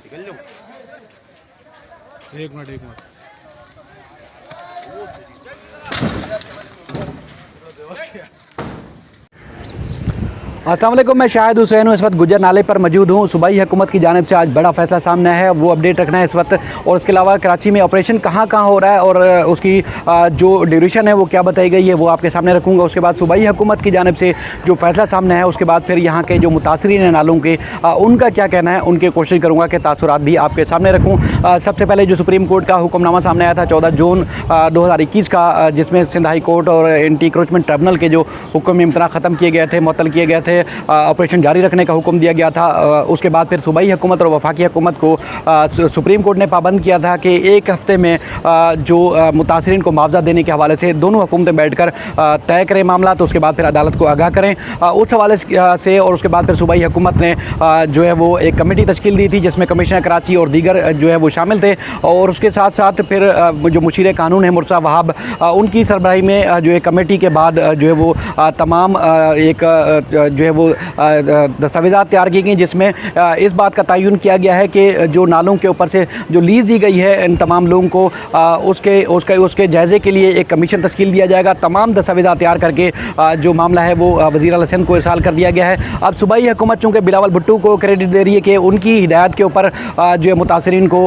एक मिनट अस्सलाम वालेकुम, मैं शाहिद हुसैन हूँ। इस वक्त गुजर नाले पर मौजूद हूँ। सूबाई हुकूमत की जानिब से आज बड़ा फैसला सामने है, वो अपडेट रखना है इस वक्त। और उसके अलावा कराची में ऑपरेशन कहाँ हो रहा है और उसकी जो ड्यूरेशन है वो क्या बताई गई है वो आपके सामने रखूँगा। उसके बाद सूबाई हुकूमत की जानिब से जो फैसला सामने है उसके बाद फिर यहाँ के जो मुतासरीन हैं नालों के, उनका क्या कहना है, उनकी कोशिश करूँगा कि तासुरात भी आपके सामने रखूँ। सबसे पहले जो सुप्रीम कोर्ट का हुक्मनामा सामने आया था 14 जून 2021 का, जिसमें सिंध हाई कोर्ट और एंटी इंक्रोचमेंट ट्रिब्यूनल के जो हुक्म इम्तना ख़त्म किए गए थे, मुअत्तल किए गए थे, ऑपरेशन जारी रखने का हुक्म दिया गया था। उसके बाद फिर सूबाई हुकूमत और वफाकी हुकूमत को सुप्रीम कोर्ट ने पाबंद किया था कि एक हफ़्ते में जो मुतासरीन को मुआवजा देने के हवाले से दोनों हुकूमतें बैठकर तय करें मामला, तो उसके बाद फिर अदालत को आगाह करें उस हवाले से। और उसके बाद फिर सूबाई हुकूमत ने जो है वो एक कमेटी तश्कील दी थी जिसमें कमिश्नर कराची और दीगर जो है वो शामिल थे। और उसके साथ साथ फिर जो मुशीर कानून है मुर्सा वहाब, उनकी सरबराही में जो है कमेटी के बाद जो है वो तमाम एक जो है वो दस्तावेज़ात तैयार की गई, जिसमें इस बात का तयन किया गया है कि जो नालों के ऊपर से जो लीज़ दी गई है इन तमाम लोगों को उसके जायज़े के लिए एक कमीशन तश्कील दिया जाएगा। तमाम दस्तावेज़ात तैयार करके जो मामला है वो वज़ीर आला सिंध को इरसाल कर दिया गया है। अब सूबाई हुकूमत चूँकि बिलावल भुट्टो को क्रेडिट दे रही है कि उनकी हिदायत के ऊपर जो है मुतासरीन को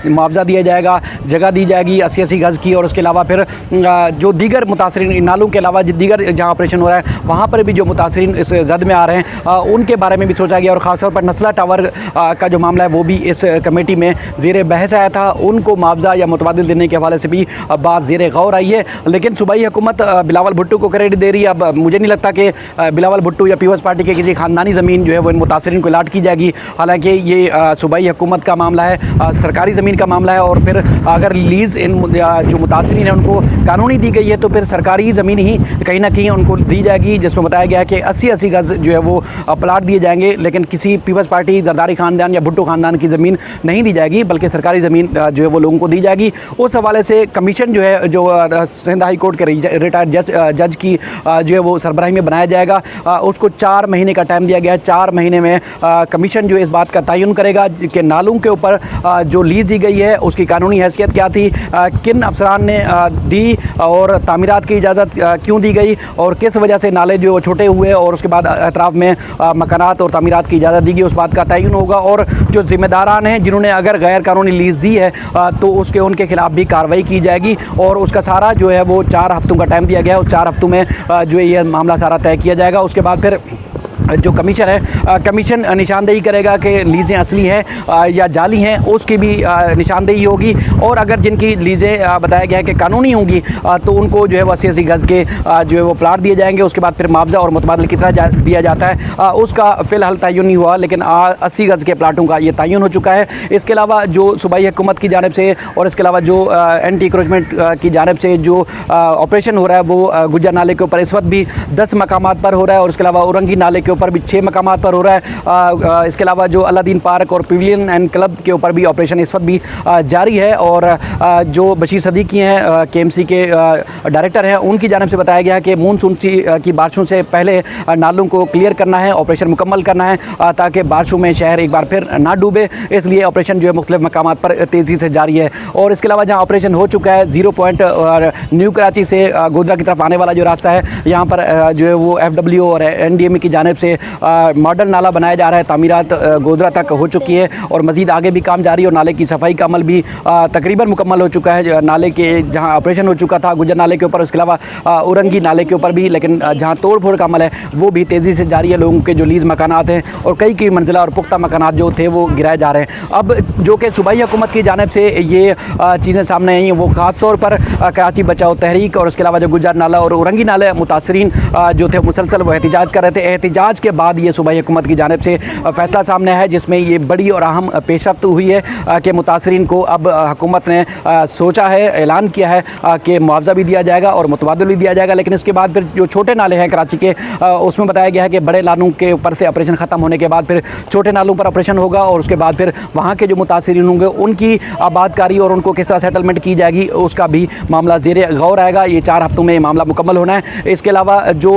मुआवजा दिया जाएगा, जगह दी जाएगी 80-80 गज़ की। और उसके अलावा फिर जो दीगर मुतासरीन नालों के अलावा दीगर जहाँ ऑपरेशन हो रहा है वहाँ पर भी जो मुतासरीन इस जद में आ रहे हैं उनके बारे में भी सोचा गया। और ख़ासतौर पर नस्ला टावर का जो मामला है वो भी इस कमेटी में ज़ेर बहस आया था। उनको मुआवजा या मुतबादिल देने के हवाले से भी बात ज़ेर गौर आई है। लेकिन सूबाई हुकूमत बिलावल भुट्टो को क्रेडिट दे रही है। अब मुझे नहीं लगता कि बिलावल भुट्टो या पीपल्स पार्टी के किसी ख़ानदानी ज़मीन जो है वो इन मुतासरीन को लाट की जाएगी। हालाँकि ये सूबाई हुकूमत का मामला है, सरकारी ज़मीन का मामला है। और फिर अगर लीज़ इन जो मुतासरीन हैं उनको कानूनी दी गई है तो फिर सरकारी ज़मीन ही कहीं ना कहीं उनको दी जाएगी, जिसमें बताया गया है कि 80-80 गज़ जो है वो प्लाट दिए जाएंगे। लेकिन किसी पीपल्स पार्टी, जरदारी ख़ानदान या भुट्टो ख़ानदान की ज़मीन नहीं दी जाएगी, बल्कि सरकारी ज़मीन जो है वो लोगों को दी जाएगी। उस हवाले से कमीशन जो है जो सिंध हाई कोर्ट के रिटायर्ड जज की जो है वो सरबराही में बनाया जाएगा। उसको 4 महीने का टाइम दिया गया है। 4 महीने में कमीशन जो इस बात का तयन करेगा कि नालों के ऊपर जो लीज़ दी गई है उसकी कानूनी हैसियत क्या थी, किन अफसरान ने दी और तामीरात की इजाज़त क्यों दी गई और किस वजह से नाले जो छोटे हुए और उसके बाद अतराफ़ में मकानात और तामीरात की इजाज़त दी गई, उस बात का तयन होगा। और जो ज़िम्मेदारान हैं जिन्होंने अगर गैर कानूनी लीज़ दी है तो उनके ख़िलाफ़ भी कार्रवाई की जाएगी। और उसका सारा जो है वो 4 हफ़्तों का टाइम दिया गया है। उस 4 हफ़्तों में जो है ये मामला सारा तय किया जाएगा। उसके बाद फिर जो कमीशन है, कमीशन निशानदेही करेगा कि लीज़ें असली हैं या जाली हैं, उसकी भी निशानदेही होगी। और अगर जिनकी लीज़ें बताया गया है कि कानूनी होंगी तो उनको जो है वो 80-80 गज़ के जो है वो प्लाट दिए जाएंगे। उसके बाद फिर मुआवजा और मुतबादल कितना दिया जाता है उसका फ़िलहाल तयन नहीं हुआ, लेकिन 80 गज़ के प्लाटों का ये तयन हो चुका है। इसके अलावा जो सूबाई हुकूमत की जानिब से और इसके अलावा जो एंटी इंक्रोचमेंट की जानिब से जो ऑपरेशन हो रहा है वो गुजर नाले के ऊपर इस वक्त भी 10 मकामात पर हो रहा है। और इसके अलावा उरंगी नाले के ऊपर भी 6 मकामात पर हो रहा है। इसके अलावा जो अलादीन पार्क और पवेलियन एंड क्लब के ऊपर भी ऑपरेशन इस वक्त भी जारी है। और जो बशीर सदीकी हैं KMC के डायरेक्टर हैं, उनकी जानिब से बताया गया है कि मानसून की बारिशों से पहले नालों को क्लियर करना है, ऑपरेशन मुकम्मल करना है ताकि बारिशों में शहर एक बार फिर ना डूबे। इसलिए ऑपरेशन जो है मुख्तलिफ मकामात पर तेज़ी से जारी है। और इसके अलावा जहाँ ऑपरेशन हो चुका है 0 पॉइंट और न्यू कराची से गोधरा की तरफ आने वाला जो रास्ता है, यहाँ पर जो है वो FW और NDMA की जानिब से मॉडल नाला बनाया जा रहा है। तामीरात गोधरा तक हो चुकी है और मज़ीद आगे भी काम जारी है। और नाले की सफाई का अमल भी तकरीबन मुकम्मल हो चुका है। नाले के जहां ऑपरेशन हो चुका था गुजर नाले के ऊपर, उसके अलावा उरंगी नाले के ऊपर भी, लेकिन जहां तोड़ फोड़ का अमल है वो भी तेज़ी से जारी है। लोगों के जो लीज़ मकानात हैं और कई मंजिला और पुख्ता मकानात जो थे वो गिराए जा रहे हैं। अब जो कि सूबाई हुकूमत की जानिब से ये चीज़ें सामने आई हैं, वो ख़ास तौर पर कराची बचाओ तहरीक और उसके अलावा जो गुजर नाला और उरंगी नाले मुतासरीन जो थे मुसलसल वो एहतिजाज कर रहे थे। एहतिजाज के बाद ये सूबाई हुकूमत की जानिब से फ़ैसला सामने है, जिसमें ये बड़ी और अहम पेशरफ्त हुई है कि मुतासरीन को अब हुकूमत ने सोचा है, ऐलान किया है कि मुआवजा भी दिया जाएगा और मुतबादल भी दिया जाएगा। लेकिन इसके बाद फिर जो छोटे नाले हैं कराची के, उसमें बताया गया है कि बड़े नालों के ऊपर से ऑपरेशन ख़त्म होने के बाद फिर छोटे नालों पर ऑपरेशन होगा। और उसके बाद फिर वहाँ के जो मुतासरीन होंगे उनकी आबादकारी और उनको किस तरह सेटलमेंट की जाएगी उसका भी मामला ज़ेर गौर आएगा। ये 4 हफ्तों में मामला मुकम्मल होना है। इसके अलावा जो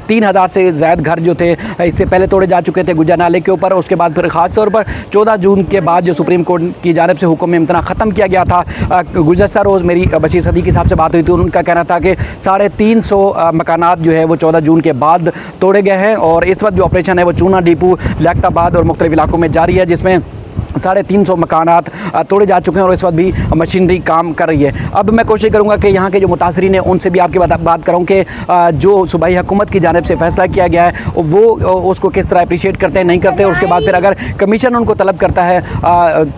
3000 से ज़ायद घर जो थे इससे पहले तोड़े जा चुके थे गुज्जर नाले के ऊपर। उसके बाद फिर ख़ास तौर पर 14 जून के बाद जो सुप्रीम कोर्ट की जानिब से हुक्म इम्तना ख़त्म किया गया था। गुज़श्ता रोज़ मेरी बशीर सदीकी साहब से बात हुई थी, उनका कहना था कि 350 मकानात जो है वो 14 जून के बाद तोड़े गए हैं और इस वक्त जो ऑपरेशन है वो चूना डिपो, लियाकताबाद और मुख्तलिफ इलाकों में जारी है, जिसमें 350 मकानात तोड़े जा चुके हैं और इस वक्त भी मशीनरी काम कर रही है। अब मैं कोशिश करूंगा कि यहाँ के जो मुतासरीन हैं उनसे भी आपकी बात करूँ कि जो सूबाई हुकूमत की जानिब से फ़ैसला किया गया है वो उसको किस तरह अप्रिशिएट करते हैं, नहीं करते। और उसके बाद फिर अगर कमीशन उनको तलब करता है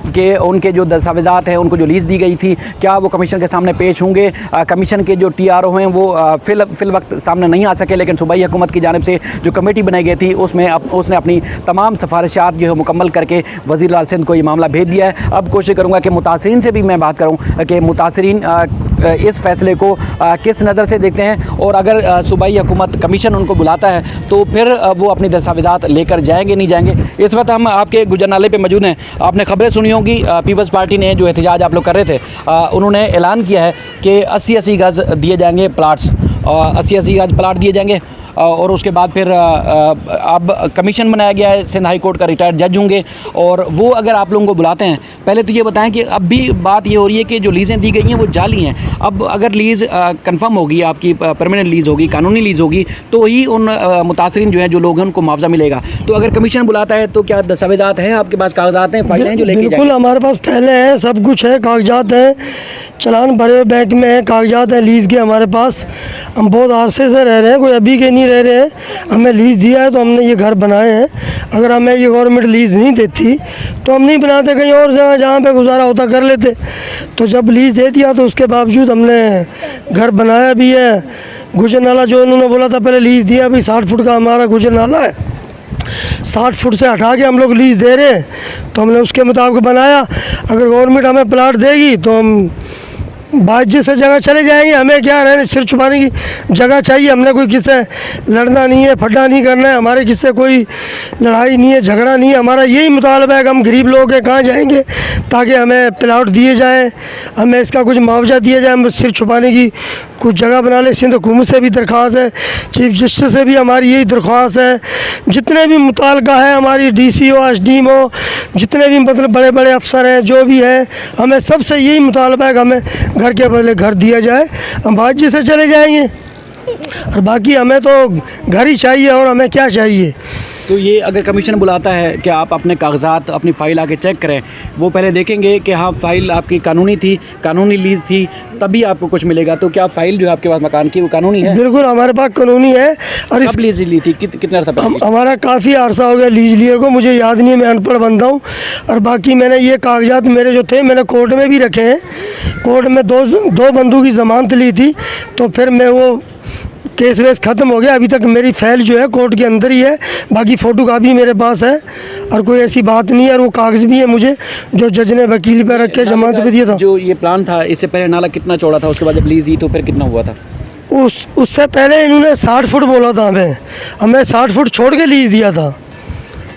कि उनके जो दस्तावेज़ात हैं, उनको जो लीज़ दी गई थी, क्या वो कमीशन के सामने पेश होंगे। कमीशन के जो TRO हैं वो फिल वक्त सामने नहीं आ सके, लेकिन सूबाई हुकूमत की जानिब से जो कमेटी बनाई गई थी उसने अपनी तमाम सिफारिशात जो है मुकम्मल करके वज़ीर आला सिंध को ये मामला भेज दिया है। अब कोशिश करूंगा कि मुतासरीन से भी मैं बात करूं कि मुतासरीन इस फैसले को किस नज़र से देखते हैं और अगर सूबाई हुकूमत कमीशन उनको बुलाता है तो फिर वो अपनी दस्तावेज़ात लेकर जाएंगे नहीं जाएंगे। इस वक्त हम आपके गुज्जर नाले पे मौजूद हैं। आपने खबरें सुनी होंगी, पीपल्स पार्टी ने जो एहतजाज आप लोग कर रहे थे, उन्होंने ऐलान किया है कि 80-80 गज़ दिए जाएंगे प्लाट्स, 80-80 गज़ प्लाट दिए जाएंगे और उसके बाद फिर अब कमीशन बनाया गया है, सिंध हाई कोर्ट का रिटायर्ड जज होंगे और वो अगर आप लोगों को बुलाते हैं, पहले तो ये बताएं कि अब भी बात ये हो रही है कि जो लीज़ें दी गई हैं वो जाली हैं। अब अगर लीज़ कंफर्म होगी, आपकी परमानेंट लीज़ होगी, कानूनी लीज़ होगी, तो ही उन मुतासरीन जो हैं, जो लोग हैं, उनको मुआवजा मिलेगा। तो अगर कमीशन बुलाता है तो क्या दस्तावेज़ात हैं आपके पास, कागजात हैं, फाइलें हैं जो लेके? बिल्कुल हमारे पास पहले हैं, सब कुछ है, कागजात हैं, चलान भरे बैंक में है, कागजात हैं लीज़ के हमारे पास। हम बहुत अरसे से रह रहे हैं, कोई अभी के नहीं रह रहे हैं। हमें लीज़ दिया है तो हमने ये घर बनाए हैं। अगर हमें ये गवर्नमेंट लीज़ नहीं देती तो हम नहीं बनाते, कहीं और जगह जहाँ पे गुजारा होता कर लेते। तो जब लीज़ दे दिया तो उसके बावजूद हमने घर बनाया भी है। गुज्जर नाला जो उन्होंने बोला था पहले लीज़ दिया, अभी 60 फुट का हमारा गुज्जर नाला है, 60 फुट से हटा के हम लोग लीज़ दे रहे हैं, तो हमने उसके मुताबिक बनाया। अगर गवर्नमेंट हमें प्लाट देगी तो हम बाजी से जगह चले जाएंगे। हमें क्या रहने सिर छुपाने की जगह चाहिए। हमने कोई किससे लड़ना नहीं है, फड्डा नहीं करना है, हमारे किससे कोई लड़ाई नहीं है, झगड़ा नहीं है। हमारा यही मुतालबा है कि हम गरीब लोग हैं, कहाँ जाएंगे ताकि हमें प्लाट दिए जाएं, हमें इसका कुछ मुआवजा दिया जाए, हम सिर छुपाने की कुछ जगह बना ले। सिंध हुकूमत से भी दरख्वास्त है, चीफ जस्टिस से भी हमारी यही दरख्वास्त है, जितने भी मुतालका है हमारी DCO SDMO जितने भी मतलब बड़े बड़े अफसर हैं जो भी हैं, हमें सबसे यही मुतालबा है कि हमें घर के बदले घर दिया जाए। हम बाजी से चले जाएंगे और बाकी हमें तो घर ही चाहिए और हमें क्या चाहिए। तो ये अगर कमीशन बुलाता है कि आप अपने कागजात, अपनी फ़ाइल आके चेक करें, वो पहले देखेंगे कि हाँ फ़ाइल आपकी कानूनी थी, कानूनी लीज़ थी, तभी आपको कुछ मिलेगा। तो क्या फ़ाइल जो है आपके पास मकान की वो कानूनी है? बिल्कुल हमारे पास कानूनी है। और कब लीज़ ली थी, कितने अर्सा पहले? हमारा काफ़ी अरसा हो गया लीज़ लिए को, मुझे याद नहीं है, मैं अनपढ़ बंदा हूँ। और बाकी मैंने ये कागजात मेरे जो थे मैंने कोर्ट में भी रखे हैं। कोर्ट में दो बंदों की ज़मानत ली थी, तो फिर मैं वो केस वेस ख़त्म हो गया। अभी तक मेरी फाइल जो है कोर्ट के अंदर ही है, बाकी फ़ोटो कापी मेरे पास है और कोई ऐसी बात नहीं है। और वो कागज़ भी है मुझे जो जज ने वकील पे रख के जमानत पे दिया था। जो ये प्लान था, इससे पहले नाला कितना चौड़ा था, उसके बाद जब लीज़ दी तो फिर कितना हुआ था? उससे पहले इन्होंने 60 फुट बोला था, हमें 60 फुट छोड़ के लीज़ दिया था।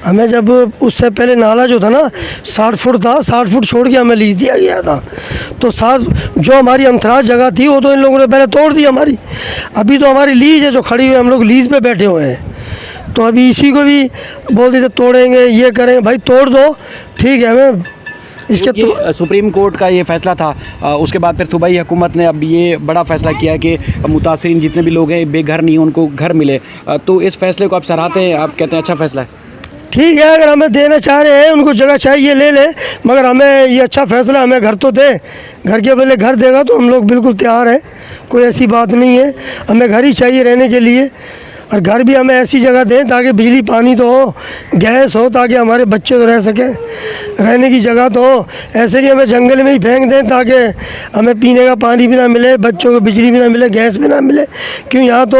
हमें जब उससे पहले नाला जो था ना 60 फुट था, 60 फुट छोड़ के हमें लीज़ दिया गया था। तो 60 जो हमारी अमथराज जगह थी वो तो इन लोगों ने पहले तोड़ दी हमारी। अभी तो हमारी लीज़ है जो खड़ी हुई, हम लोग लीज़ पे बैठे हुए हैं। तो अभी इसी को भी बोल देते तोड़ेंगे, ये करेंगे, भाई तोड़ दो, ठीक है। हमें इसके सुप्रीम कोर्ट का ये फैसला था, उसके बाद फिर सूबाई हुकूमत ने अब ये बड़ा फैसला किया कि मुतासरीन जितने भी लोग हैं बेघर नहीं, उनको घर मिले। तो इस फैसले को आप सराहते हैं, आप कहते हैं अच्छा फैसला है? ठीक है, अगर हमें देना चाह रहे हैं, उनको जगह चाहिए ले लें, मगर हमें ये अच्छा फैसला, हमें घर तो दे। घर के बदले घर देगा तो हम लोग बिल्कुल तैयार हैं, कोई ऐसी बात नहीं है। हमें घर ही चाहिए रहने के लिए, और घर भी हमें ऐसी जगह दें ताकि बिजली पानी तो हो, गैस हो, ताकि हमारे बच्चे तो रह सकें, रहने की जगह तो हो। ऐसे नहीं हमें जंगल में ही फेंक दें ताकि हमें पीने का पानी भी ना मिले, बच्चों को बिजली भी ना मिले, गैस भी ना मिले। क्यों यहाँ तो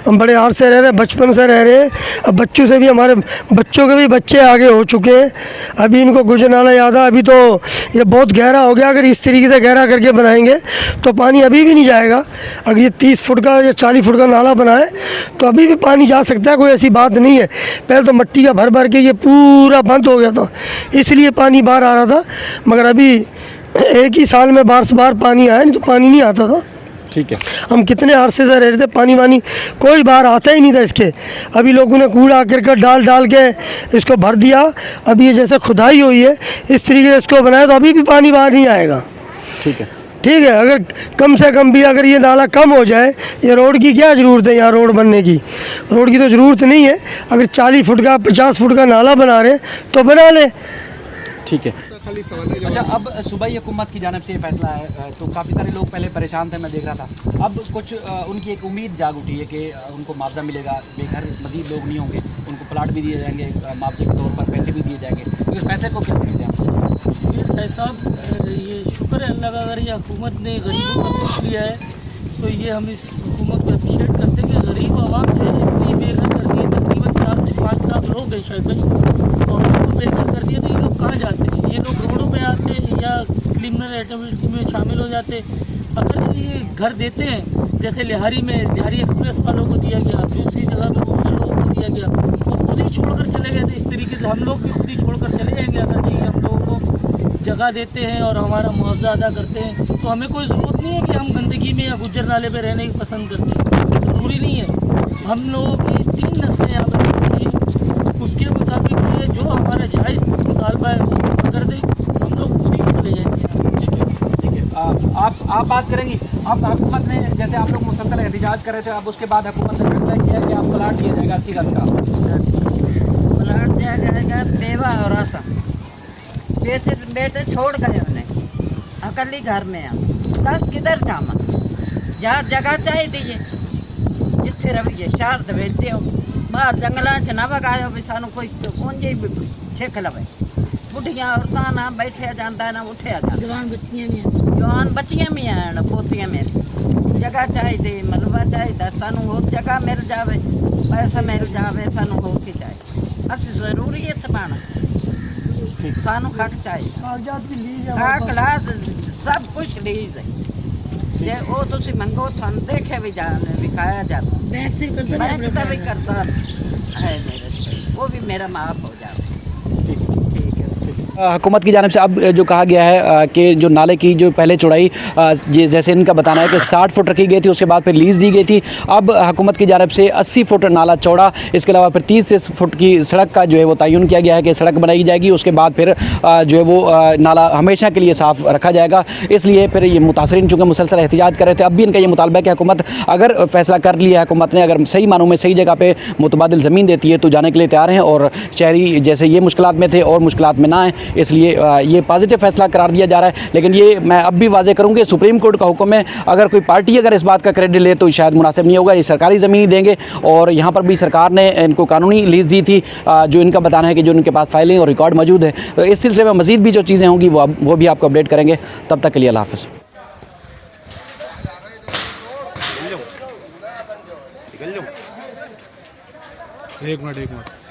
हम बड़े आर से रह रहे हैं, बचपन से रह रहे हैं। अब बच्चों से भी हमारे बच्चों के भी बच्चे आगे हो चुके हैं। अभी इनको गुजर नाला याद है, अभी तो ये बहुत गहरा हो गया। अगर इस तरीके से गहरा करके बनाएंगे तो पानी अभी भी नहीं जाएगा। अगर ये 30 फुट का या 40 फुट का नाला बनाए तो अभी भी पानी जा सकता है, कोई ऐसी बात नहीं है। पहले तो मिट्टी का भर भर के ये पूरा बंद हो गया था, इसलिए पानी बाहर आ रहा था। मगर अभी एक ही साल में बार से बार पानी आया, नहीं तो पानी नहीं आता था। ठीक है। हम कितने अरसे से रह रहे थे, पानी वानी कोई बाहर आता ही नहीं था इसके। अभी लोगों ने कूड़ा करकट डाल के इसको भर दिया। अभी ये जैसे खुदाई हुई है इस तरीके से इसको बनाया तो अभी भी पानी बाहर नहीं आएगा। ठीक है। ठीक है, अगर कम से कम भी अगर ये नाला कम हो जाए, ये रोड की क्या ज़रूरत है, यहाँ रोड बनने की रोड की तो ज़रूरत नहीं है। अगर 40 फुट का 50 फुट का नाला बना रहे तो बना ले। ठीक है। अच्छा, अब सूबाई हुकूमत की जानिब से ये फैसला है तो काफ़ी सारे लोग पहले परेशान थे, मैं देख रहा था। अब कुछ उनकी एक उम्मीद जाग उठी है कि उनको मुआवजा मिलेगा, बेघर मजीद लोग नहीं होंगे, उनको प्लाट भी दिए जाएंगे, मुआवजे के तौर पर पैसे भी दिए जाएंगे। तो इस फैसले को क्या कहते हैं आप? ये शाह साहब, ये शुक्र है अल्लाह का, अगर ये हुकूमत ने गरीबों का सोच लिया है तो ये हम इस हुकूमत को अप्रिशिएट करते हैं कि गरीब आवाम जो है इतनी बेघर कर दी है। तकरीबन 4 से 5 लाख लोग हैं शायद भाई, और उनको बेघर कर दिया तो ये लोग कहाँ जाते हैं? ये लोग रोडों पे आते हैं या क्रिमिनल एक्टिविटी में शामिल हो जाते हैं। अगर ये घर देते हैं, जैसे लिहारी में लिहारी एक्सप्रेस वालों को दिया गया, दूसरी जगह में दूसरे लोगों को दिया गया, वो खुद ही छोड़कर चले गए थे। इस तरीके से हम लोग भी खुद ही छोड़कर चले जाएंगे अगर ये हम लोगों को जगह देते हैं और हमारा मुआवजा अदा करते हैं। तो हमें कोई ज़रूरत नहीं है कि हम गंदगी में या गुज्जर नाले पे रहने की पसंद करते हैं, ज़रूरी नहीं है। हम लोगों की 3 नस्लें यहाँ पर रहती हैं, उसके मुताबिक ये जो हमारा जायज़ मुतालबा है वो कर दे, हम लोग खुद ही चले जाएंगे। ठीक है। आप बात करेंगी। अब हुकूमत ने, जैसे आप लोग मुसलसल एहतजाज कर रहे थे, अब उसके बाद हुकूमत ने फैसला किया है कि आप प्लाट दिया जाएगा 80 गज का। प्लाट दिया जाएगा बेवा और आसा, बेटे छोड़ गए उन्हें, अकेली घर में आ दस किधर जामा, जहाँ जगह चाहिए दीजिए जिथे रहिए। शहर तो भेजते हो बाहर जंगलों च ना वगायो भी सानू कोई कुंजी भी सिख लवे। बुढ़िया औरतां ना बैठे जाता ना उठिया जाता, जवान बच्चियां भी हैं, पोतियां में जगह चाहिए, मलबा चाहिए, सानू होर जगह मिल जाए, पैसा मिल जाए, सानू होर की चाहिए। अस जरूरी है पाना, सानू हक चाहिए, कागजात सब कुछ लीज है। जे वो तुसी मंगो थान देखे भी जाने विखाया जाता, बैंक से भी करता है मेरे से, वो भी मेरा माफ हो जाता। हुकूमत की जानिब से अब जो कहा गया है कि जो नाले की जो पहले चौड़ाई जैसे इनका बताना है कि 60 फुट रखी गई थी, उसके बाद फिर लीज़ दी गई थी। अब हुकूमत की जानिब से 80 फुट नाला चौड़ा, इसके अलावा फिर 30 फुट की सड़क का जो है वो तयन किया गया है कि सड़क बनाई जाएगी। उसके बाद फिर जो है वो नाला हमेशा के लिए साफ़ रखा जाएगा। इसलिए फिर ये मुतासरीन चूँकि मुसलसल एहतजाज कर रहे थे, अब भी इनका ये मुतालबा है कि हुकूमत अगर फैसला कर लिया है, हुकूमत ने अगर सही मानों में सही जगह पर मुतबादिल ज़मीन देती है तो जाने के लिए तैयार हैं, और शहरी जैसे ये मुश्किलात में थे और मुश्किलात में ना आए, इसलिए ये पॉजिटिव फैसला करार दिया जा रहा है। लेकिन ये मैं अब भी वाजे करूँ कि सुप्रीम कोर्ट का हुक्म है, अगर कोई पार्टी अगर इस बात का क्रेडिट ले तो शायद मुनासिब नहीं होगा। ये सरकारी ज़मीन ही देंगे, और यहाँ पर भी सरकार ने इनको कानूनी लीज़ दी थी, जो इनका बताना है कि जो इनके पास फाइलिंग और रिकॉर्ड मौजूद है। तो इस सिलसिले में मज़ीद भी जो चीज़ें होंगी वो भी आपको अपडेट करेंगे। तब तक के लिए अल्लाह हाफ़िज़। एक मिनट